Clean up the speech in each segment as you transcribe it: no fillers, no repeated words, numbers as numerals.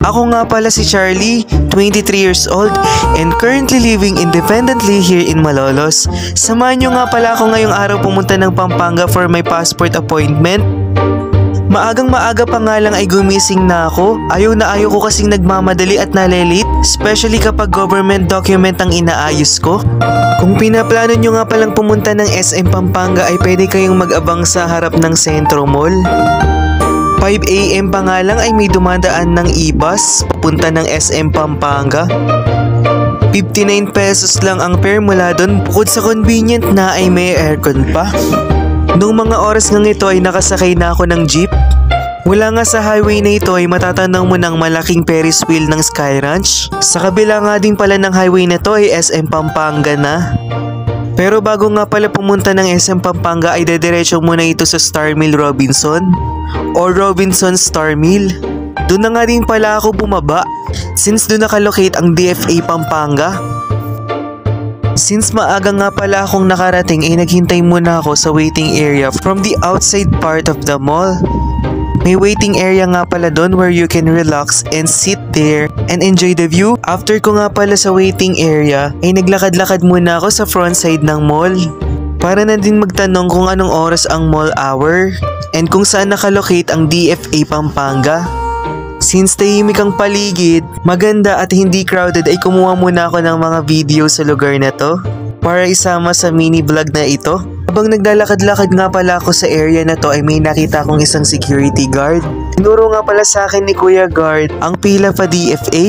Ako nga pala si Charlie, 23 years old and currently living independently here in Malolos. Samahan nyo nga pala ako ngayong araw pumunta ng Pampanga for my passport appointment. Maagang maaga pa nga lang ay gumising na ako. Ayaw ko kasing nagmamadali at nalilate, especially kapag government document ang inaayos ko. Kung pinaplano nyo nga palang pumunta ng SM Pampanga ay pwede kayong mag-abang sa harap ng Sentro Mall. 5 AM pa nga lang ay may dumadaan ng e-bus papunta ng SM Pampanga. 59 pesos lang ang fare mula doon, bukod sa convenient na ay may aircon pa. Noong mga oras ng ito ay nakasakay na ako ng jeep. Wala nga sa highway na ito ay matatanaw mo ng malaking Ferris wheel ng Sky Ranch. Sa kabila nga din pala ng highway na to ay SM Pampanga na. Pero bago nga pala pumunta ng SM Pampanga ay dediretso muna ito sa Star Mill Robinson o Robinson Star Mill. Doon na nga din pala ako bumaba since doon nakalocate ang DFA Pampanga. Since maaga nga pala akong nakarating ay naghintay muna ako sa waiting area from the outside part of the mall. May waiting area nga pala doon where you can relax and sit there and enjoy the view. After ko nga pala sa waiting area ay naglakad-lakad muna ako sa front side ng mall para na din magtanong kung anong oras ang mall hour and kung saan nakalocate ang DFA Pampanga. Since tahimik ang paligid, maganda at hindi crowded ay kumuha muna ako ng mga video sa lugar na to para isama sa mini vlog na ito. Habang naglalakad-lakad nga pala ako sa area na to ay may nakita akong isang security guard. Tinuro nga pala sa akin ni Kuya Guard ang pila pa DFA.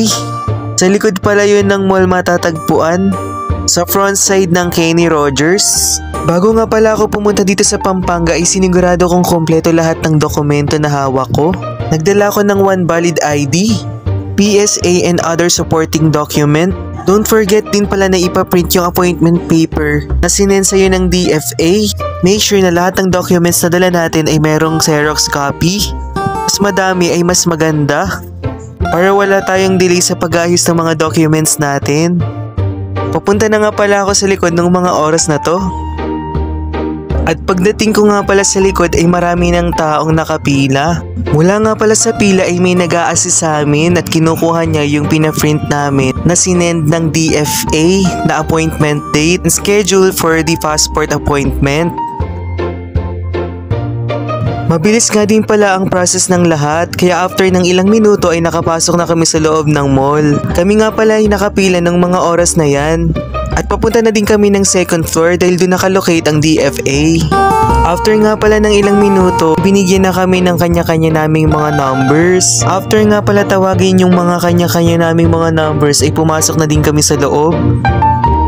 Sa likod pala yun ng mall matatagpuan sa front side ng Kenny Rogers. Bago nga pala ako pumunta dito sa Pampanga ay sinigurado kong kompleto lahat ng dokumento na hawak ko. Nagdala ko ng one valid ID, PSA and other supporting document. Don't forget din pala na ipaprint yung appointment paper na sinend sa'yo ng DFA. Make sure na lahat ng documents na dala natin ay merong Xerox copy. Mas madami ay mas maganda para wala tayong delay sa pag-ayos ng mga documents natin. Papunta na nga pala ako sa likod ng mga oras na to. At pagdating ko nga pala sa likod ay marami ng taong nakapila. Mula nga pala sa pila ay may nag-a-assist sa amin at kinukuha niya yung pinaprint namin na sinend ng DFA na appointment date and schedule for the passport appointment. Mabilis nga din pala ang process ng lahat kaya after ng ilang minuto ay nakapasok na kami sa loob ng mall. Kami nga pala ay nakapila ng mga oras na yan. At papunta na din kami ng second floor dahil doon nakalocate ang DFA. After nga pala ng ilang minuto, binigyan na kami ng kanya-kanya naming mga numbers. After nga pala tawagin yung mga kanya-kanya naming mga numbers ay pumasok na din kami sa loob.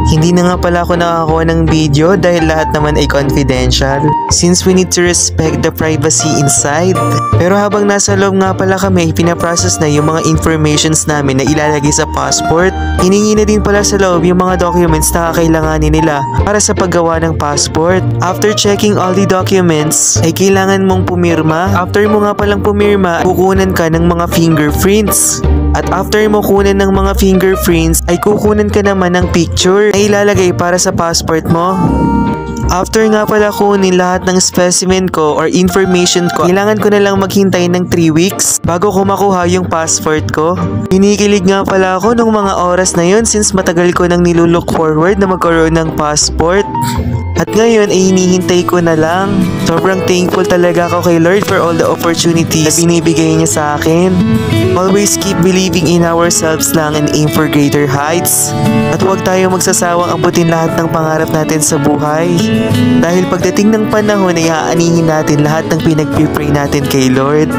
Hindi na nga pala ako nakakuha ng video dahil lahat naman ay confidential since we need to respect the privacy inside. Pero habang nasa loob nga pala kami, pinaprocess na yung mga informations namin na ilalagay sa passport. Hiningi na din pala sa loob yung mga documents na kakailanganin nila para sa paggawa ng passport. After checking all the documents, ay kailangan mong pumirma. After mo nga palang pumirma, kukunan ka ng mga fingerprints. At after mo kunin ng mga fingerprints, ay kukunan ka naman ng picture na ilalagay para sa passport mo. After nga pala kunin lahat ng specimen ko or information ko, kailangan ko na lang maghintay ng 3 weeks bago ko makuha yung passport ko. Kinikilig nga pala ako nung mga oras na yun since matagal ko nang nilulook forward na magkaroon ng passport. At ngayon ay hinihintay ko na lang. Sobrang thankful talaga ako kay Lord for all the opportunities na binibigay niya sa akin. Always keep believing in ourselves lang and aim for greater heights. At huwag tayong magsasawang abutin lahat ng pangarap natin sa buhay. Dahil pagdating ng panahon ay aanihin natin lahat ng pinagpipray natin kay Lord.